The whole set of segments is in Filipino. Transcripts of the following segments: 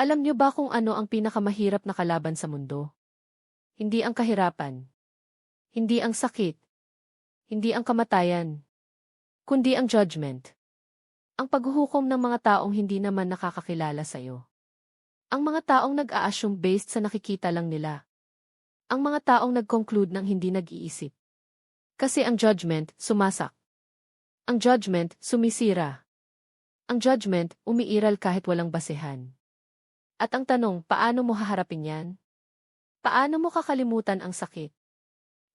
Alam niyo ba kung ano ang pinakamahirap na kalaban sa mundo? Hindi ang kahirapan. Hindi ang sakit. Hindi ang kamatayan. Kundi ang judgment. Ang paghuhukom ng mga taong hindi naman nakakakilala sa'yo. Ang mga taong nag-a-assume based sa nakikita lang nila. Ang mga taong nag-conclude ng hindi nag-iisip. Kasi ang judgment, sumasak. Ang judgment, sumisira. Ang judgment, umiiral kahit walang basehan. At ang tanong, paano mo haharapin yan? Paano mo kakalimutan ang sakit?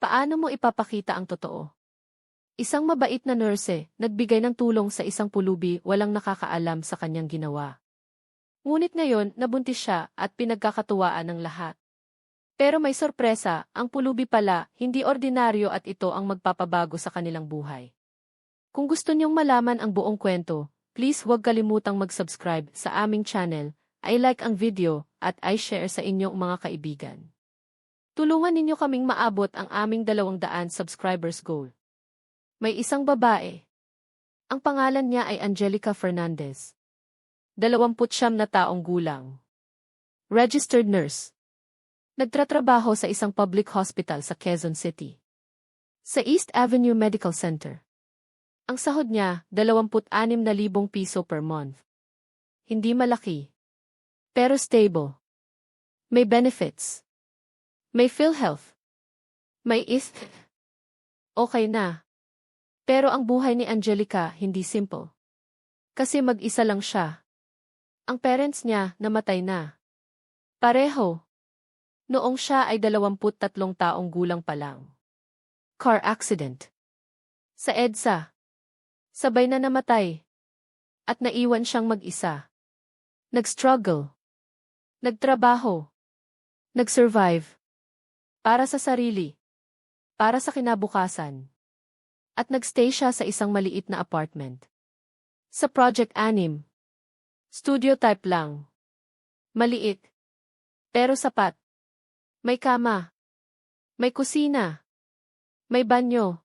Paano mo ipapakita ang totoo? Isang mabait na nurse, nagbigay ng tulong sa isang pulubi walang nakakaalam sa kanyang ginawa. Ngunit ngayon, nabuntis siya at pinagkakatuwaan ng lahat. Pero may sorpresa, ang pulubi pala, hindi ordinaryo at ito ang magpapabago sa kanilang buhay. Kung gusto niyong malaman ang buong kwento, please huwag kalimutang mag-subscribe sa aming channel, i-like ang video, at i-share sa inyong mga kaibigan. Tulungan ninyo kaming maabot ang aming 200 subscribers goal. May isang babae. Ang pangalan niya ay Angelica Fernandez. 29 na taong gulang. Registered nurse. Nagtratrabaho sa isang public hospital sa Quezon City. Sa East Avenue Medical Center. Ang sahod niya, 26,000 piso per month. Hindi malaki. Pero stable. May benefits. May PhilHealth. May Okay na. Pero ang buhay ni Angelica hindi simple. Kasi mag-isa lang siya. Ang parents niya namatay na. Pareho. Noong siya ay 23 taong gulang pa lang. Car accident. Sa EDSA. Sabay na namatay. At naiwan siyang mag-isa. Nag-struggle. Nagtrabaho. Nag-survive. Para sa sarili. Para sa kinabukasan. At nagstay siya sa isang maliit na apartment. Sa Project 6. Studio type lang. Maliit. Pero sapat. May kama. May kusina. May banyo.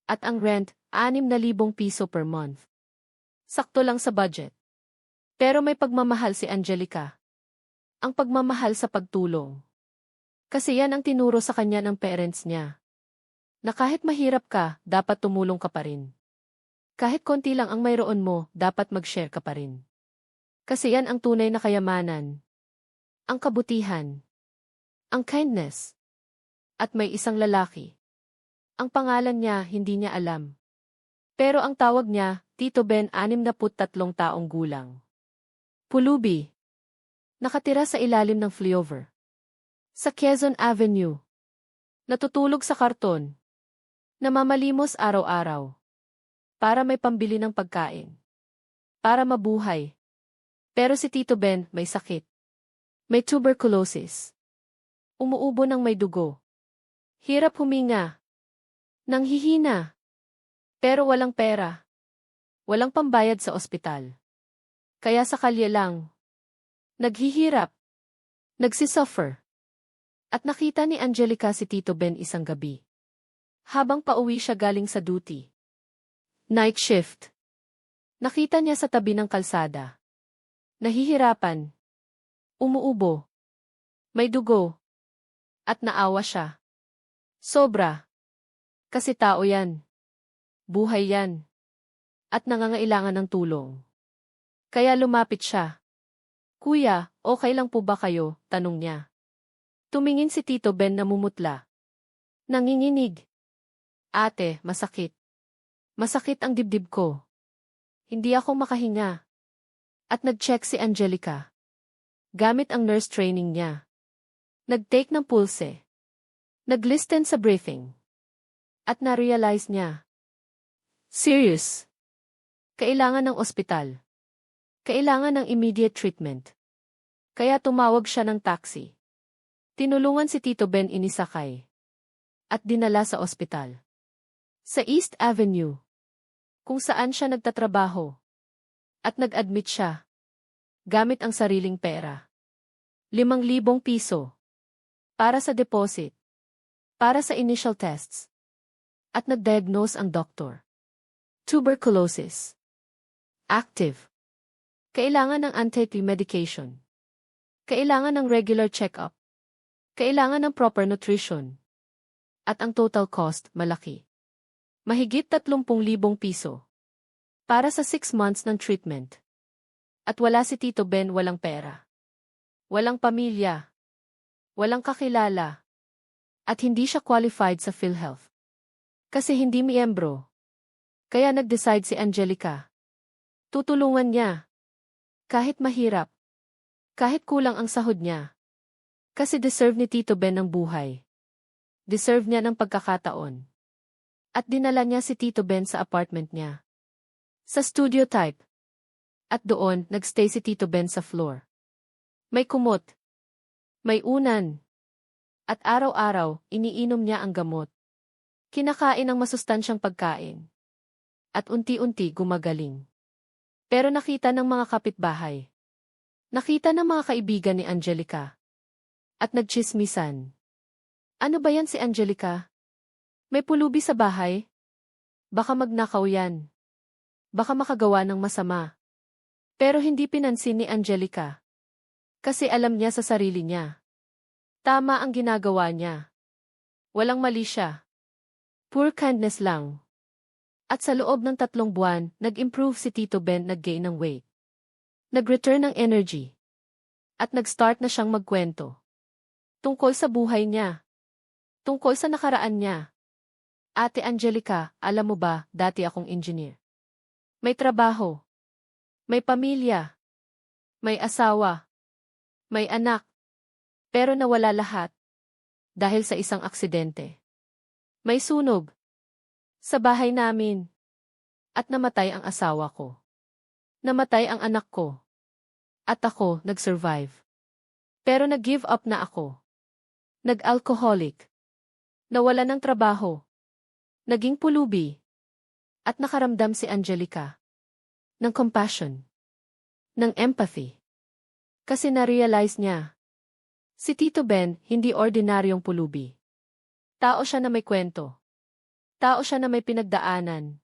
At ang rent, 6,000 piso per month. Sakto lang sa budget. Pero may pagmamahal si Angelica. Ang pagmamahal sa pagtulong. Kasi yan ang tinuro sa kanya ng parents niya. Na kahit mahirap ka, dapat tumulong ka pa rin. Kahit konti lang ang mayroon mo, dapat mag-share ka pa rin. Kasi yan ang tunay na kayamanan. Ang kabutihan. Ang kindness. At may isang lalaki. Ang pangalan niya, hindi niya alam. Pero ang tawag niya, Tito Ben, 63 taong gulang. Pulubi. Nakatira sa ilalim ng flyover. Sa Quezon Avenue. Natutulog sa karton. Namamalimos araw-araw. Para may pambili ng pagkain. Para mabuhay. Pero si Tito Ben may sakit. May tuberculosis. Umuubo ng may dugo. Hirap huminga. Nanghihina. Pero walang pera. Walang pambayad sa ospital. Kaya sa kalye lang. Naghihirap. Nagsisuffer. At nakita ni Angelica si Tito Ben isang gabi. Habang pauwi siya galing sa duty. Night shift. Nakita niya sa tabi ng kalsada. Nahihirapan. Umuubo. May dugo. At naawa siya. Sobra. Kasi tao yan. Buhay yan. At nangangailangan ng tulong. Kaya lumapit siya. Kuya, okay lang po ba kayo? Tanong niya. Tumingin si Tito Ben na mumutla. Nanginginig. Ate, masakit. Masakit ang dibdib ko. Hindi ako makahinga. At nag-check si Angelica. Gamit ang nurse training niya. Nag-take ng pulse. Nag-listen sa briefing. At na-realize niya. Serious. Kailangan ng ospital. Kailangan ng immediate treatment. Kaya tumawag siya ng taxi. Tinulungan si Tito Ben inisakay. At dinala sa ospital. Sa East Avenue. Kung saan siya nagtatrabaho. At nag-admit siya. Gamit ang sariling pera. 5,000 piso. Para sa deposit. Para sa initial tests. At nag-diagnose ang doktor. Tuberculosis. Active. Kailangan ng anti-medication. Kailangan ng regular check-up. Kailangan ng proper nutrition. At ang total cost, malaki. Mahigit 30,000 piso. Para sa 6 months ng treatment. At wala si Tito Ben, walang pera. Walang pamilya. Walang kakilala. At hindi siya qualified sa PhilHealth. Kasi hindi miyembro. Kaya nag-decide si Angelica. Tutulungan niya. Kahit mahirap. Kahit kulang ang sahod niya. Kasi deserve ni Tito Ben ng buhay. Deserve niya ng pagkakataon. At dinala niya si Tito Ben sa apartment niya. Sa studio type. At doon, nagstay si Tito Ben sa floor. May kumot. May unan. At araw-araw, iniinom niya ang gamot. Kinakain ng masustansyang pagkain. At unti-unti gumagaling. Pero nakita ng mga kapitbahay. Nakita ng mga kaibigan ni Angelica. At nagtsismisan. Ano ba yan si Angelica? May pulubi sa bahay? Baka magnakaw yan. Baka makagawa ng masama. Pero hindi pinansin ni Angelica. Kasi alam niya sa sarili niya. Tama ang ginagawa niya. Walang mali siya. Pure kindness lang. At sa loob ng 3 buwan, nag-improve si Tito Ben, nag-gain ng weight. Nag-return ng energy. At nag-start na siyang magkwento. Tungkol sa buhay niya. Tungkol sa nakaraan niya. Ate Angelica, alam mo ba, dati akong engineer. May trabaho. May pamilya. May asawa. May anak. Pero nawala lahat. Dahil sa isang aksidente. May sunog. Sa bahay namin. At namatay ang asawa ko. Namatay ang anak ko. At ako, nag-survive. Pero nag-give up na ako. Nag-alcoholic. Nawala ng trabaho. Naging pulubi. At nakaramdam si Angelica. Ng compassion. Ng empathy. Kasi na-realize niya. Si Tito Ben, hindi ordinaryong pulubi. Tao siya na may kwento. Tao siya na may pinagdaanan.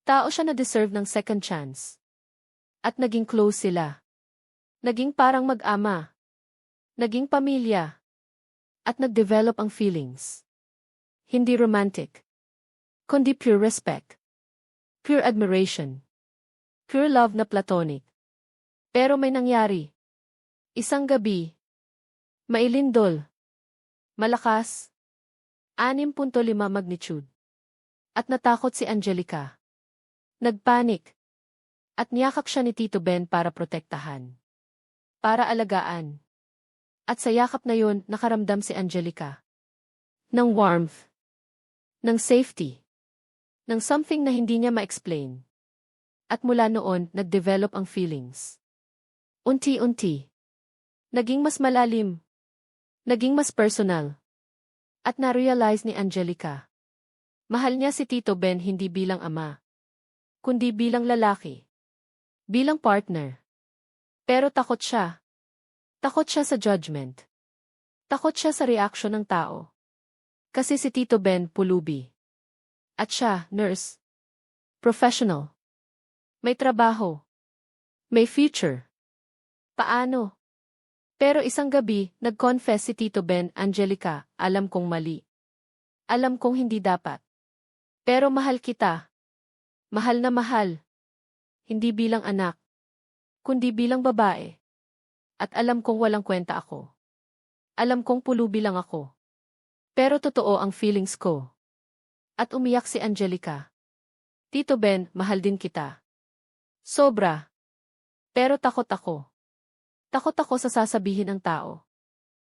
Tao siya na deserve ng second chance. At naging close sila. Naging parang mag-ama. Naging pamilya. At nag-develop ang feelings. Hindi romantic. Kundi pure respect. Pure admiration. Pure love na platonic. Pero may nangyari. Isang gabi. Mailindol. Malakas. 6.5 magnitude. At natakot si Angelica. Nagpanik. At niyakap siya ni Tito Ben para protektahan. Para alagaan. At sa yakap na yun, nakaramdam si Angelica. Ng warmth. Ng safety. Ng something na hindi niya ma-explain. At mula noon, nag-develop ang feelings. Unti-unti. Naging mas malalim. Naging mas personal. At na-realize ni Angelica. Mahal niya si Tito Ben hindi bilang ama. Kundi bilang lalaki. Bilang partner. Pero takot siya. Takot siya sa judgment. Takot siya sa reaksyon ng tao. Kasi si Tito Ben pulubi. At siya, nurse. Professional. May trabaho. May future. Paano? Pero isang gabi, nag-confess si Tito Ben, Angelica, alam kong mali. Alam kong hindi dapat. Pero mahal kita. Mahal na mahal. Hindi bilang anak. Kundi bilang babae. At alam kong walang kwenta ako. Alam kong pulubi lang ako. Pero totoo ang feelings ko. At umiyak si Angelica. Tito Ben, mahal din kita. Sobra. Pero takot ako. Takot ako sa sasabihin ng tao.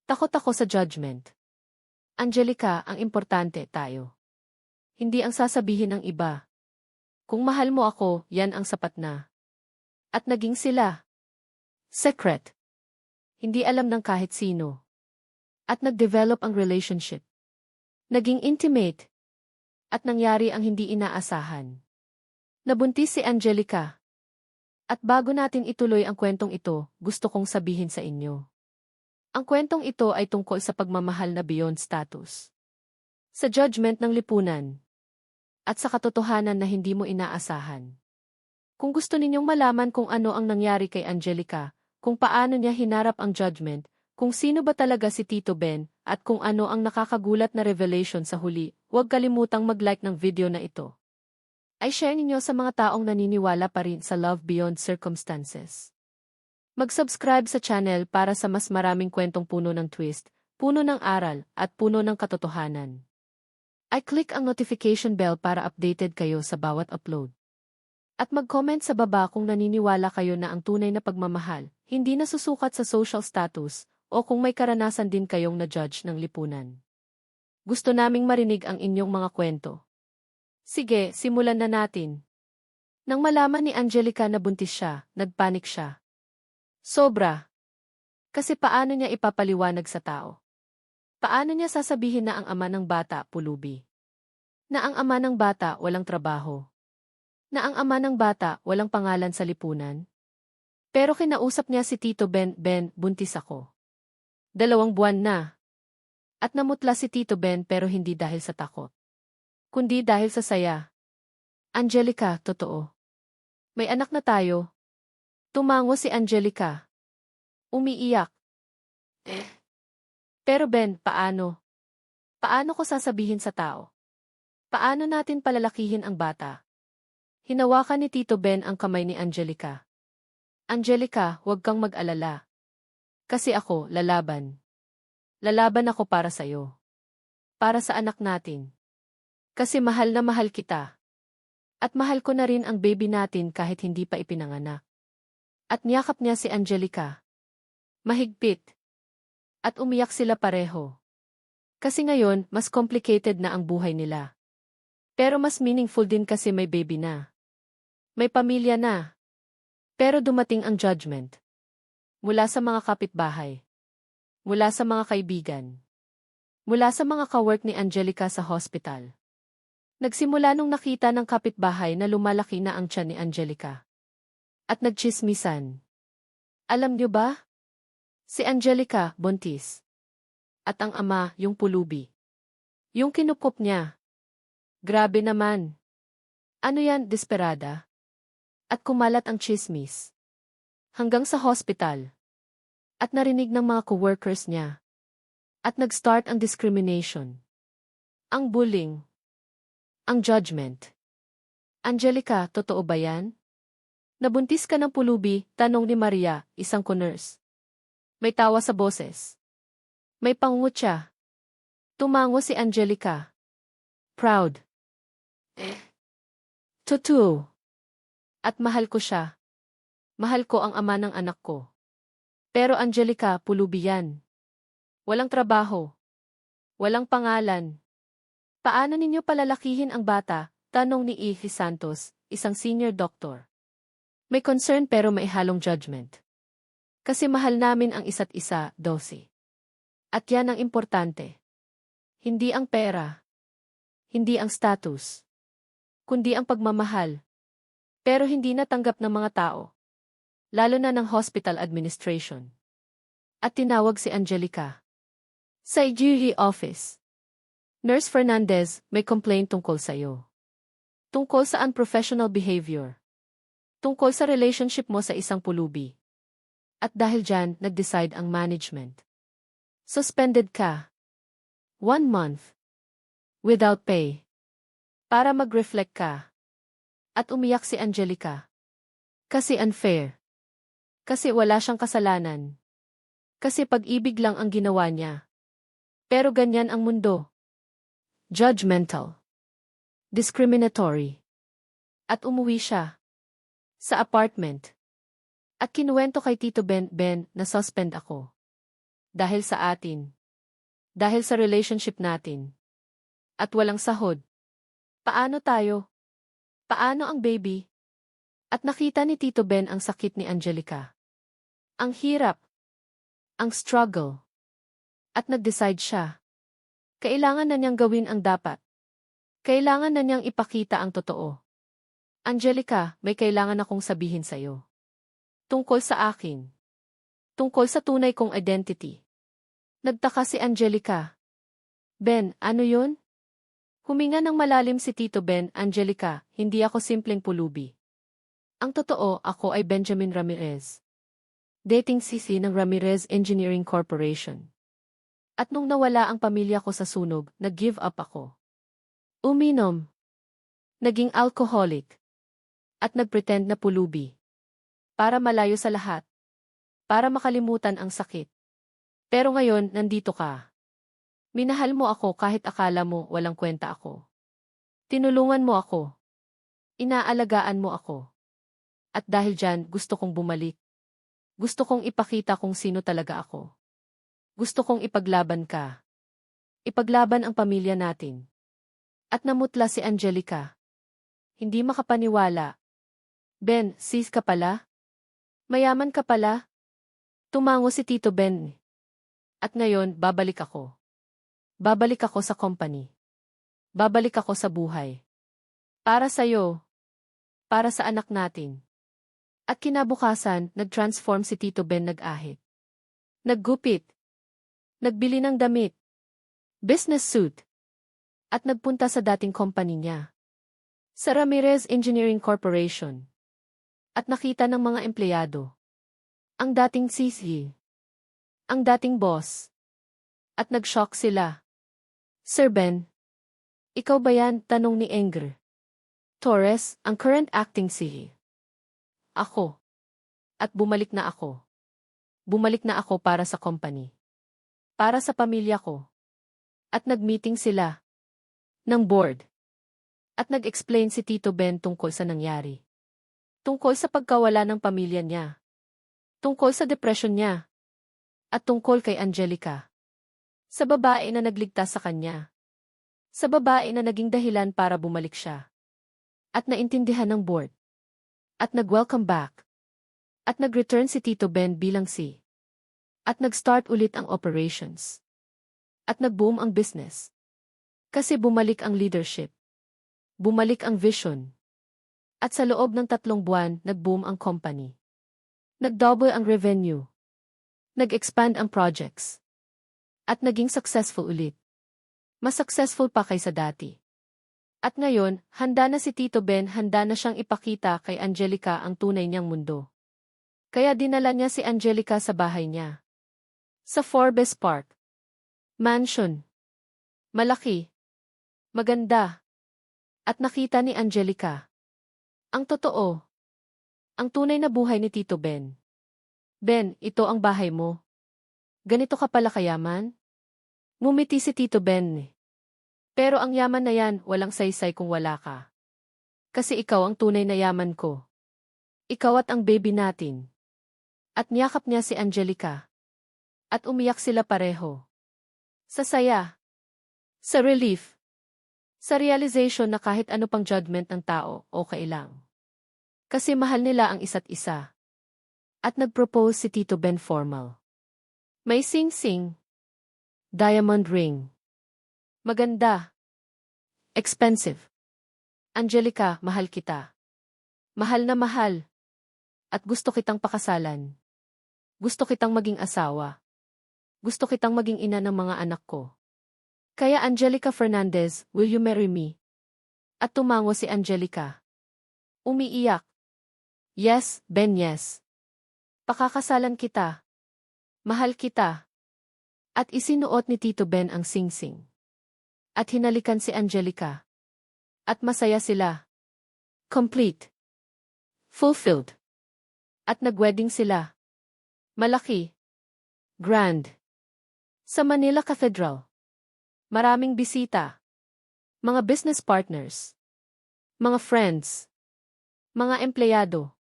Takot ako sa judgment. Angelica, ang importante tayo. Hindi ang sasabihin ng iba. Kung mahal mo ako, yan ang sapat na. At naging sila. Secret. Hindi alam ng kahit sino. At nag-develop ang relationship. Naging intimate. At nangyari ang hindi inaasahan. Nabuntis si Angelica. At bago natin ituloy ang kwentong ito, gusto kong sabihin sa inyo. Ang kwentong ito ay tungkol sa pagmamahal na beyond status. Sa judgment ng lipunan. At sa katotohanan na hindi mo inaasahan. Kung gusto ninyong malaman kung ano ang nangyari kay Angelica, kung paano niya hinarap ang judgment, kung sino ba talaga si Tito Ben, at kung ano ang nakakagulat na revelation sa huli. Huwag kalimutang mag-like ng video na ito. Ay share ninyo sa mga taong naniniwala pa rin sa love beyond circumstances. Mag-subscribe sa channel para sa mas maraming kwentong puno ng twist, puno ng aral, at puno ng katotohanan. Ay click ang notification bell para updated kayo sa bawat upload. At mag-comment sa baba kung naniniwala kayo na ang tunay na pagmamahal, hindi nasusukat sa social status, o kung may karanasan din kayong na-judge ng lipunan. Gusto naming marinig ang inyong mga kwento. Sige, simulan na natin. Nang malaman ni Angelica na buntis siya, nagpanik siya. Sobra. Kasi paano niya ipapaliwanag sa tao? Paano niya sasabihin na ang ama ng bata pulubi? Na ang ama ng bata walang trabaho? Na ang ama ng bata walang pangalan sa lipunan? Pero kinausap niya si Tito Ben, buntis ako. 2 buwan na. At namutla si Tito Ben pero hindi dahil sa takot. Kundi dahil sa saya. Angelica, totoo. May anak na tayo. Tumango si Angelica. Umiiyak. Pero Ben, paano? Paano ko sasabihin sa tao? Paano natin palalakihin ang bata? Hinawakan ni Tito Ben ang kamay ni Angelica. Angelica, huwag kang mag-alala. Kasi ako, lalaban. Lalaban ako para sa'yo. Para sa anak natin. Kasi mahal na mahal kita. At mahal ko na rin ang baby natin kahit hindi pa ipinanganak. At niyakap niya si Angelica. Mahigpit. At umiyak sila pareho. Kasi ngayon, mas complicated na ang buhay nila. Pero mas meaningful din kasi may baby na. May pamilya na. Pero dumating ang judgment. Mula sa mga kapitbahay. Mula sa mga kaibigan. Mula sa mga kawork ni Angelica sa hospital. Nagsimula nung nakita ng kapitbahay na lumalaki na ang tiyan ni Angelica. At nagchismisan. Alam niyo ba? Si Angelica, buntis. At ang ama, yung pulubi. Yung kinupkop niya. Grabe naman. Ano yan, desperada? At kumalat ang chismis. Hanggang sa hospital. At narinig ng mga coworkers niya. At nag-start ang discrimination. Ang bullying. Ang judgment. Angelica, totoo ba yan? Nabuntis ka ng pulubi, tanong ni Maria, isang nurse. May tawa sa boses. May pangungutya. Tumango si Angelica. Proud. Totoo. At mahal ko siya. Mahal ko ang ama ng anak ko. Pero Angelica, pulubi yan. Walang trabaho. Walang pangalan. Paano ninyo palalakihin ang bata? Tanong ni Ihi Santos, isang senior doctor. May concern pero may halong judgment. Kasi mahal namin ang isa't isa, 12. At yan ang importante. Hindi ang pera. Hindi ang status. Kundi ang pagmamahal. Pero hindi natanggap ng mga tao. Lalo na ng hospital administration. At tinawag si Angelica. Sa IGE office. Nurse Fernandez, may complaint tungkol sa'yo. Tungkol sa unprofessional behavior. Tungkol sa relationship mo sa isang pulubi. At dahil dyan, nag-decide ang management. Suspended ka. 1 month. Without pay. Para mag-reflect ka. At umiyak si Angelica. Kasi unfair. Kasi wala siyang kasalanan. Kasi pag-ibig lang ang ginawa niya. Pero ganyan ang mundo. Judgmental. Discriminatory. At umuwi siya. Sa apartment. At kinuwento kay Tito Ben, na suspend ako. Dahil sa atin. Dahil sa relationship natin. At walang sahod. Paano tayo? Paano ang baby? At nakita ni Tito Ben ang sakit ni Angelica. Ang hirap. Ang struggle. At nag-decide siya. Kailangan na niyang gawin ang dapat. Kailangan na niyang ipakita ang totoo. Angelica, may kailangan akong sabihin sa'yo. Tungkol sa akin. Tungkol sa tunay kong identity. Nagtaka si Angelica. Ben, ano yun? Huminga ng malalim si Tito Ben, Angelica, hindi ako simpleng pulubi. Ang totoo, ako ay Benjamin Ramirez. dating sisi ng Ramirez Engineering Corporation. At nung nawala ang pamilya ko sa sunog, nag-give up ako. Uminom. Naging alcoholic. At nagpretend na pulubi. Para malayo sa lahat. Para makalimutan ang sakit. Pero ngayon, nandito ka. Minahal mo ako kahit akala mo walang kwenta ako. Tinulungan mo ako. Inaalagaan mo ako. At dahil dyan, gusto kong bumalik. Gusto kong ipakita kung sino talaga ako. Gusto kong ipaglaban ka. Ipaglaban ang pamilya natin. At namutla si Angelica. Hindi makapaniwala. Ben, sis ka pala? Mayaman ka pala? Tumango si Tito Ben. At ngayon, babalik ako. Babalik ako sa company. Babalik ako sa buhay. Para sa'yo. Para sa anak natin. At kinabukasan, nag-transform si Tito Ben nag-ahit. Naggupit. Nagbili ng damit. Business suit. At nagpunta sa dating company niya. Sa Ramirez Engineering Corporation. At nakita ng mga empleyado. Ang dating sisi. Ang dating boss. At nag-shock sila. Sir Ben. Ikaw ba yan? Tanong ni Engr Torres, ang current acting CEO. Ako. At bumalik na ako. Bumalik na ako para sa company. Para sa pamilya ko. At nag-meeting sila. Ng board. At nag-explain si Tito Ben tungkol sa nangyari. Tungkol sa pagkawala ng pamilya niya. Tungkol sa depression niya. At tungkol kay Angelica. Sa babae na nagligtas sa kanya. Sa babae na naging dahilan para bumalik siya. At naintindihan ng board. At nag-welcome back. At nag-return si Tito Ben bilang si. At nag-start ulit ang operations. At nag-boom ang business. Kasi bumalik ang leadership. Bumalik ang vision. At sa loob ng 3 buwan, nag-boom ang company. Nag-double ang revenue. Nag-expand ang projects. At naging successful ulit. Mas successful pa kaysa dati. At ngayon, handa na si Tito Ben, handa na siyang ipakita kay Angelica ang tunay niyang mundo. Kaya dinala niya si Angelica sa bahay niya. Sa Forbes Park. Mansion. Malaki. Maganda. At nakita ni Angelica. Ang totoo. Ang tunay na buhay ni Tito Ben. Ben, ito ang bahay mo. Ganito ka pala kayaman? Ngumiti si Tito Ben. Pero ang yaman na yan, walang saysay kung wala ka. Kasi ikaw ang tunay na yaman ko. Ikaw at ang baby natin. At niyakap niya si Angelica. At umiyak sila pareho. Sa saya. Sa relief. Sa realization na kahit ano pang judgment ng tao, okay lang. Kasi mahal nila ang isa't isa. At nag-propose si Tito Ben formal. May sing-sing. Diamond ring. Maganda. Expensive. Angelica, mahal kita. Mahal na mahal. At gusto kitang pakasalan. Gusto kitang maging asawa. Gusto kitang maging ina ng mga anak ko. Kaya Angelica Fernandez, will you marry me? At tumango si Angelica. Umiiyak. Yes, Ben, yes. Pakakasalan kita. Mahal kita. At isinuot ni Tito Ben ang sing-sing. At hinalikan si Angelica. At masaya sila. Complete. Fulfilled. At nag-wedding sila. Malaki. Grand. Sa Manila Cathedral. Maraming bisita. Mga business partners. Mga friends. Mga empleyado.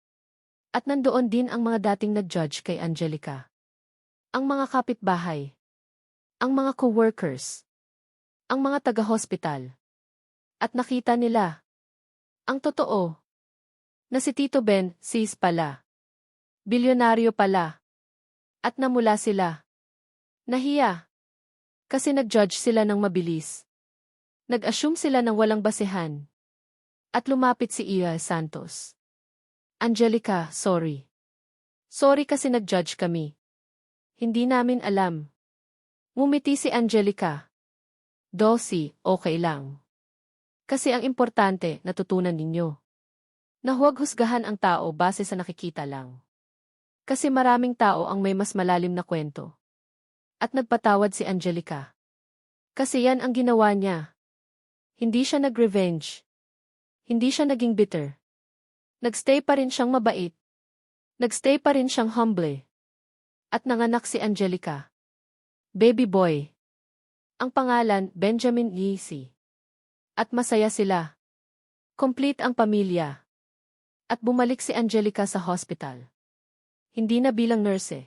At nandoon din ang mga dating nag-judge kay Angelica. Ang mga kapitbahay. Ang mga co-workers. Ang mga taga-hospital. At nakita nila. Ang totoo. Na si Tito Ben, sis pala. Bilyonaryo pala. At namula sila. Nahiya. Kasi nag-judge sila ng mabilis. Nag-assume sila ng walang basehan. At lumapit si Iya Santos. Angelica, sorry. Sorry kasi nag-judge kami. Hindi namin alam. Ngumiti si Angelica. Dossie, okay lang. Kasi ang importante, natutunan ninyo. Na huwag husgahan ang tao base sa nakikita lang. Kasi maraming tao ang may mas malalim na kwento. At nagpatawad si Angelica. Kasi yan ang ginawa niya. Hindi siya nag-revenge. Hindi siya naging bitter. Nagstay pa rin siyang mabait. Nagstay pa rin siyang humble. At nanganak si Angelica. Baby boy. Ang pangalan, Benjamin Yisi. At masaya sila. Complete ang pamilya. At bumalik si Angelica sa hospital. Hindi na bilang nurse,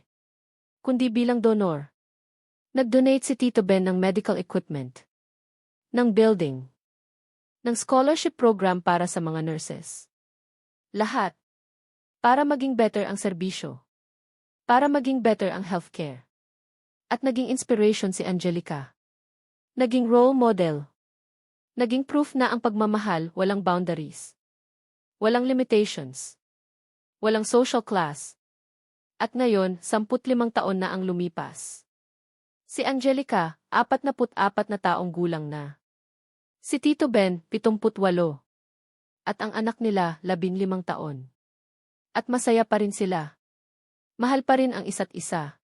kundi bilang donor. Nag-donate si Tito Ben ng medical equipment, ng building, ng scholarship program para sa mga nurses. Lahat. Para maging better ang serbisyo. Para maging better ang healthcare. At naging inspiration si Angelica. Naging role model. Naging proof na ang pagmamahal walang boundaries. Walang limitations. Walang social class. At ngayon, 15 taon na ang lumipas. Si Angelica, 44 na taong gulang na. Si Tito Ben, 78. At ang anak nila, 15 taon. At masaya pa rin sila. Mahal pa rin ang isa't isa.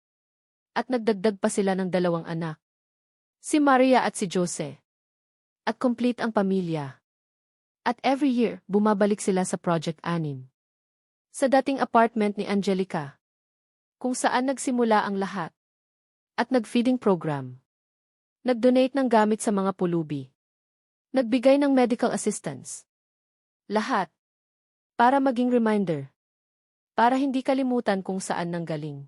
At nagdagdag pa sila ng 2 anak. Si Maria at si Jose. At complete ang pamilya. At every year, bumabalik sila sa Project 6. Sa dating apartment ni Angelica. Kung saan nagsimula ang lahat. At nag-feeding program. Nag-donate ng gamit sa mga pulubi. Nagbigay ng medical assistance. Lahat. Para maging reminder. Para hindi kalimutan kung saan nanggaling.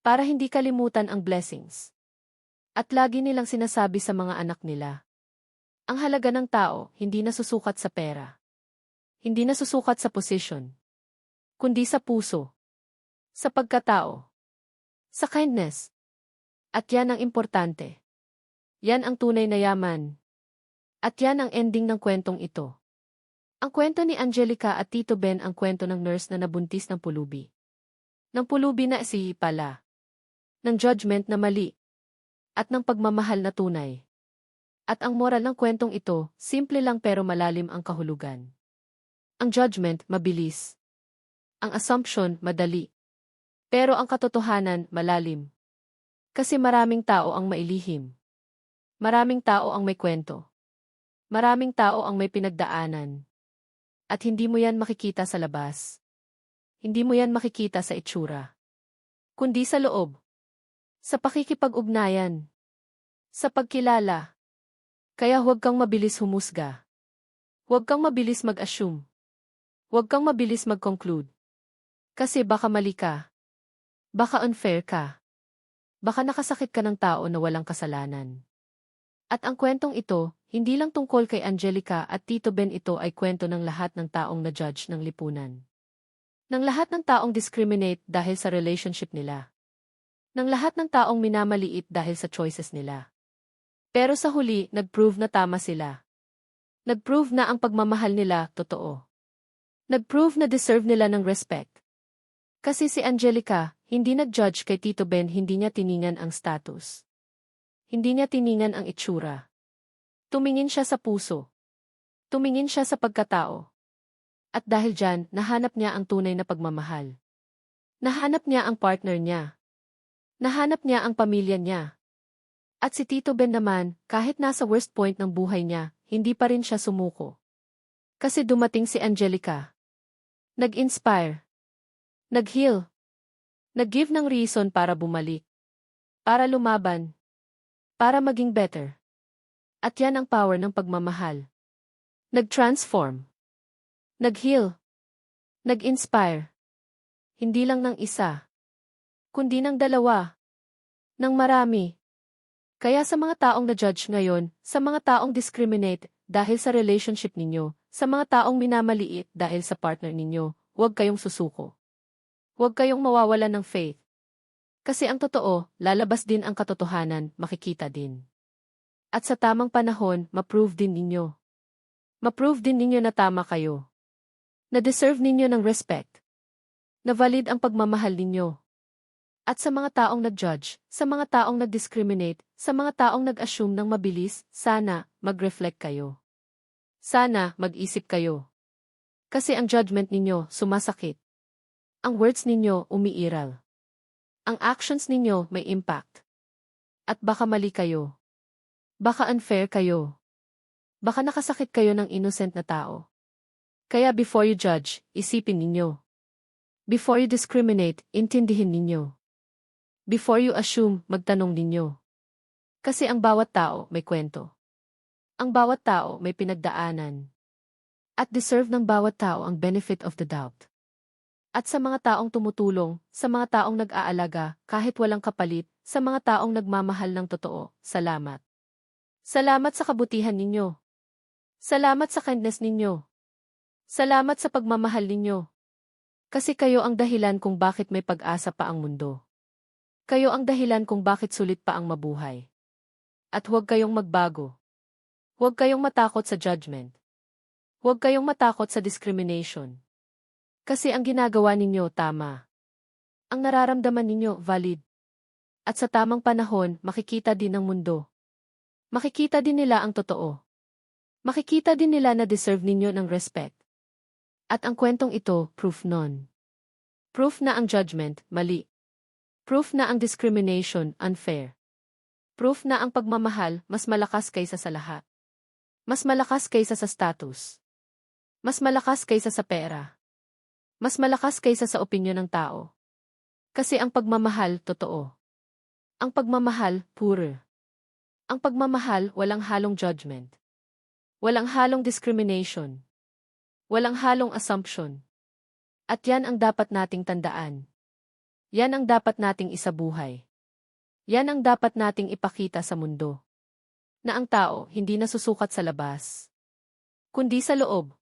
Para hindi kalimutan ang blessings. At lagi nilang sinasabi sa mga anak nila. Ang halaga ng tao, hindi nasusukat sa pera. Hindi nasusukat sa position. Kundi sa puso. Sa pagkatao. Sa kindness. At yan ang importante. Yan ang tunay na yaman. At yan ang ending ng kwentong ito. Ang kwento ni Angelica at Tito Ben ang kwento ng nurse na nabuntis ng pulubi. Ng pulubi na si pala. Ng judgment na mali. At ng pagmamahal na tunay. At ang moral ng kwentong ito, simple lang pero malalim ang kahulugan. Ang judgment, mabilis. Ang assumption, madali. Pero ang katotohanan, malalim. Kasi maraming tao ang mailihim. Maraming tao ang may kwento. Maraming tao ang may pinagdaanan. At hindi mo yan makikita sa labas. Hindi mo yan makikita sa itsura. Kundi sa loob. Sa pakikipag-ugnayan. Sa pagkilala. Kaya huwag kang mabilis humusga. Huwag kang mabilis mag-assume. Huwag kang mabilis mag-conclude. Kasi baka mali ka. Baka unfair ka. Baka nakasakit ka ng tao na walang kasalanan. At ang kwentong ito, hindi lang tungkol kay Angelica at Tito Ben, ito ay kwento ng lahat ng taong na-judge ng lipunan. Ng lahat ng taong discriminate dahil sa relationship nila. Ng lahat ng taong minamaliit dahil sa choices nila. Pero sa huli, nag-prove na tama sila. Nag-prove na ang pagmamahal nila totoo. Nag-prove na deserve nila ng respect. Kasi si Angelica, hindi nag-judge kay Tito Ben, hindi niya tiningan ang status. Hindi niya tiningan ang itsura. Tumingin siya sa puso. Tumingin siya sa pagkatao. At dahil dyan, nahanap niya ang tunay na pagmamahal. Nahanap niya ang partner niya. Nahanap niya ang pamilya niya. At si Tito Ben naman, kahit nasa worst point ng buhay niya, hindi pa rin siya sumuko. Kasi dumating si Angelica. Nag-inspire. Nag-heal. Nag-give ng reason para bumalik. Para lumaban. Para maging better. At yan ang power ng pagmamahal. Nag-transform. Nag-heal. Nag-inspire. Hindi lang ng isa. Kundi ng 2. Ng marami. Kaya sa mga taong na-judge ngayon, sa mga taong discriminate dahil sa relationship ninyo, sa mga taong minamaliit dahil sa partner ninyo, huwag kayong susuko. Huwag kayong mawawalan ng faith. Kasi ang totoo, lalabas din ang katotohanan, makikita din. At sa tamang panahon, ma-prove din ninyo. Ma-prove din ninyo na tama kayo. Na deserve ninyo ng respect. Na valid ang pagmamahal ninyo. At sa mga taong nag-judge, sa mga taong nag-discriminate, sa mga taong nag-assume ng mabilis, sana, mag-reflect kayo. Sana, mag-isip kayo. Kasi ang judgment ninyo, sumasakit. Ang words ninyo umiiral. Ang actions ninyo may impact. At baka mali kayo. Baka unfair kayo. Baka nakasakit kayo ng innocent na tao. Kaya before you judge, isipin ninyo. Before you discriminate, intindihin ninyo. Before you assume, magtanong ninyo. Kasi ang bawat tao may kwento. Ang bawat tao may pinagdaanan. At deserve ng bawat tao ang benefit of the doubt. At sa mga taong tumutulong, sa mga taong nag-aalaga, kahit walang kapalit, sa mga taong nagmamahal ng totoo, salamat. Salamat sa kabutihan ninyo. Salamat sa kindness ninyo. Salamat sa pagmamahal ninyo. Kasi kayo ang dahilan kung bakit may pag-asa pa ang mundo. Kayo ang dahilan kung bakit sulit pa ang mabuhay. At huwag kayong magbago. Huwag kayong matakot sa judgment. Huwag kayong matakot sa discrimination. Kasi ang ginagawa ninyo tama. Ang nararamdaman ninyo valid. At sa tamang panahon, makikita din ng mundo. Makikita din nila ang totoo. Makikita din nila na deserve ninyo ng respect. At ang kwentong ito, proof nun. Proof na ang judgment, mali. Proof na ang discrimination, unfair. Proof na ang pagmamahal, mas malakas kaysa sa lahat. Mas malakas kaysa sa status. Mas malakas kaysa sa pera. Mas malakas kaysa sa opinyon ng tao. Kasi ang pagmamahal, totoo. Ang pagmamahal, pure. Ang pagmamahal, walang halong judgment. Walang halong discrimination. Walang halong assumption. At yan ang dapat nating tandaan. Yan ang dapat nating isabuhay. Yan ang dapat nating ipakita sa mundo. Na ang tao hindi nasusukat sa labas, kundi sa loob.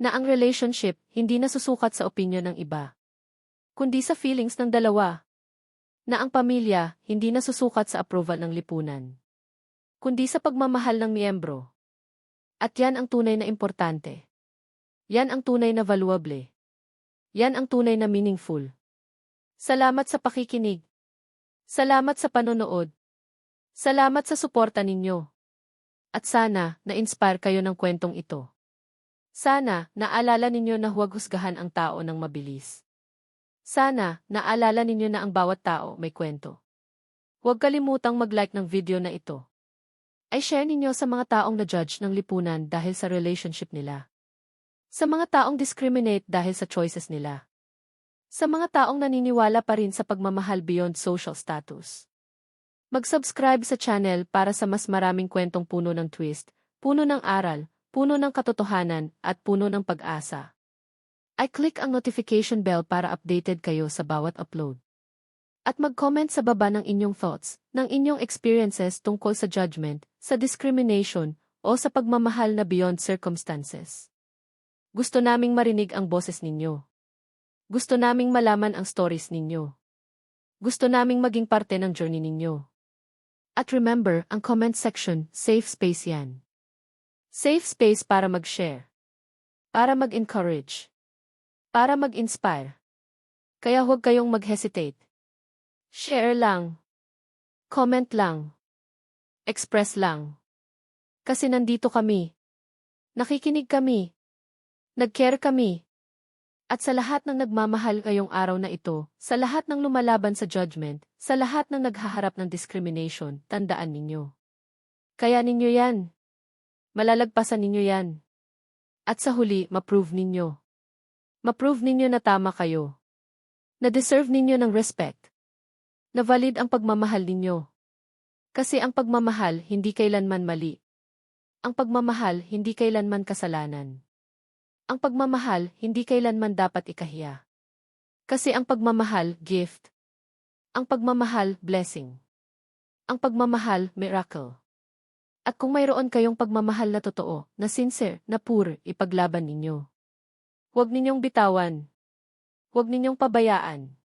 Na ang relationship hindi nasusukat sa opinyon ng iba, kundi sa feelings ng dalawa. Na ang pamilya hindi nasusukat sa approval ng lipunan, kundi sa pagmamahal ng miyembro. At yan ang tunay na importante. Yan ang tunay na valuable. Yan ang tunay na meaningful. Salamat sa pakikinig. Salamat sa panonood. Salamat sa suporta ninyo. At sana, na-inspire kayo ng kwentong ito. Sana, naalala ninyo na huwag husgahan ang tao ng mabilis. Sana, naalala ninyo na ang bawat tao may kwento. Huwag kalimutang mag-like ng video na ito. Ay share ninyo sa mga taong na-judge ng lipunan dahil sa relationship nila. Sa mga taong discriminate dahil sa choices nila. Sa mga taong naniniwala pa rin sa pagmamahal beyond social status. Mag-subscribe sa channel para sa mas maraming kwentong puno ng twist, puno ng aral, puno ng katotohanan, at puno ng pag-asa. I-click ang notification bell para updated kayo sa bawat upload. At mag-comment sa baba ng inyong thoughts, ng inyong experiences tungkol sa judgment, sa discrimination, o sa pagmamahal na beyond circumstances. Gusto naming marinig ang boses ninyo. Gusto naming malaman ang stories ninyo. Gusto naming maging parte ng journey ninyo. At remember, ang comment section, safe space yan. Safe space para mag-share. Para mag-encourage. Para mag-inspire. Kaya huwag kayong mag-hesitate. Share lang. Comment lang. Express lang. Kasi nandito kami. Nakikinig kami. Nag-care kami. At sa lahat ng nagmamahal ngayong araw na ito, sa lahat ng lumalaban sa judgment, sa lahat ng naghaharap ng discrimination, tandaan ninyo. Kaya ninyo yan. Malalagpasan ninyo yan. At sa huli, ma-prove ninyo. Ma-prove ninyo na tama kayo. Na deserve ninyo ng respect. Na valid ang pagmamahal ninyo. Kasi ang pagmamahal hindi kailanman mali. Ang pagmamahal hindi kailanman kasalanan. Ang pagmamahal hindi kailanman dapat ikahiya. Kasi ang pagmamahal, gift. Ang pagmamahal, blessing. Ang pagmamahal, miracle. At kung mayroon kayong pagmamahal na totoo, na sincere, na pure, ipaglaban ninyo. Huwag ninyong bitawan. Huwag ninyong pabayaan.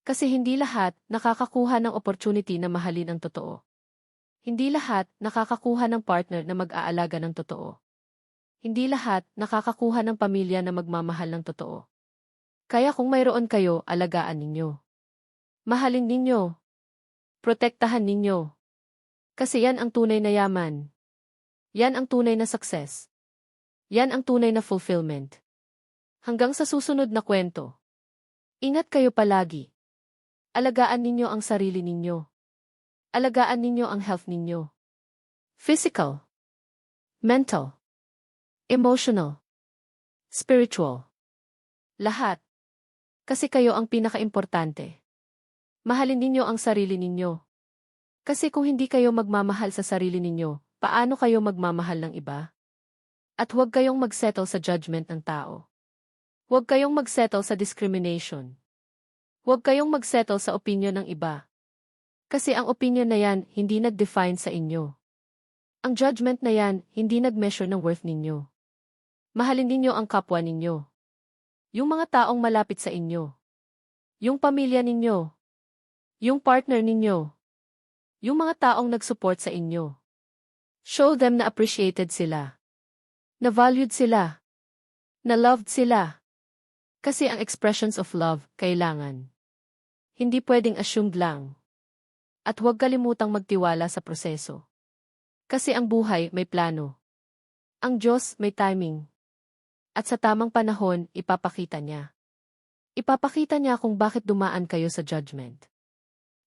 Kasi hindi lahat nakakakuha ng opportunity na mahalin ang totoo. Hindi lahat nakakakuha ng partner na mag-aalaga ng totoo. Hindi lahat nakakakuha ng pamilya na magmamahal ng totoo. Kaya kung mayroon kayo, alagaan ninyo. Mahalin ninyo. Protektahan ninyo. Kasi yan ang tunay na yaman. Yan ang tunay na success. Yan ang tunay na fulfillment. Hanggang sa susunod na kwento. Ingat kayo palagi. Alagaan ninyo ang sarili ninyo. Alagaan ninyo ang health ninyo. Physical, mental, emotional, spiritual. Lahat. Kasi kayo ang pinakaimportante. Mahalin ninyo ang sarili ninyo. Kasi kung hindi kayo magmamahal sa sarili ninyo, paano kayo magmamahal ng iba? At huwag kayong magsettle sa judgment ng tao. Huwag kayong magsettle sa discrimination. Huwag kayong magsettle sa opinion ng iba. Kasi ang opinion na yan hindi nag-define sa inyo. Ang judgment na yan hindi nag-measure ng worth ninyo. Mahalin ninyo ang kapwa ninyo. Yung mga taong malapit sa inyo. Yung pamilya ninyo. Yung partner ninyo. Yung mga taong nag-support sa inyo. Show them na appreciated sila. Na valued sila. Na loved sila. Kasi ang expressions of love, kailangan. Hindi pwedeng assumed lang. At huwag kalimutang magtiwala sa proseso. Kasi ang buhay may plano. Ang Diyos may timing. At sa tamang panahon, ipapakita niya. Ipapakita niya kung bakit dumaan kayo sa judgment.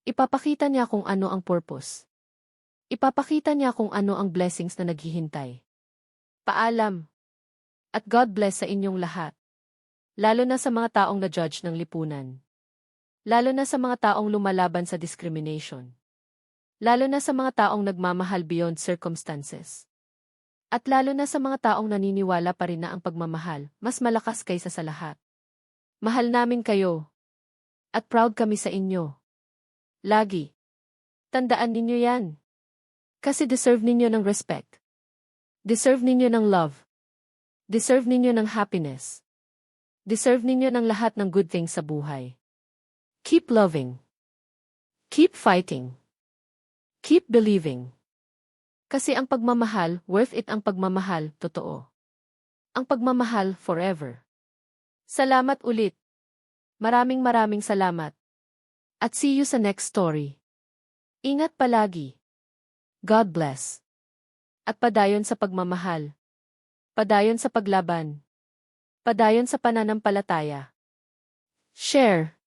Ipapakita niya kung ano ang purpose. Ipapakita niya kung ano ang blessings na naghihintay. Paalam. At God bless sa inyong lahat. Lalo na sa mga taong na-judge ng lipunan. Lalo na sa mga taong lumalaban sa discrimination. Lalo na sa mga taong nagmamahal beyond circumstances. At lalo na sa mga taong naniniwala pa rin na ang pagmamahal mas malakas kaysa sa lahat. Mahal namin kayo. At proud kami sa inyo. Lagi. Tandaan ninyo yan. Kasi deserve ninyo ng respect. Deserve ninyo ng love. Deserve ninyo ng happiness. Deserve ninyo ng lahat ng good things sa buhay. Keep loving. Keep fighting. Keep believing. Kasi ang pagmamahal, worth it ang pagmamahal, totoo. Ang pagmamahal, forever. Salamat ulit. Maraming salamat. At see you sa next story. Ingat palagi. God bless. At padayon sa pagmamahal. Padayon sa paglaban. Padayon sa pananampalataya. Share.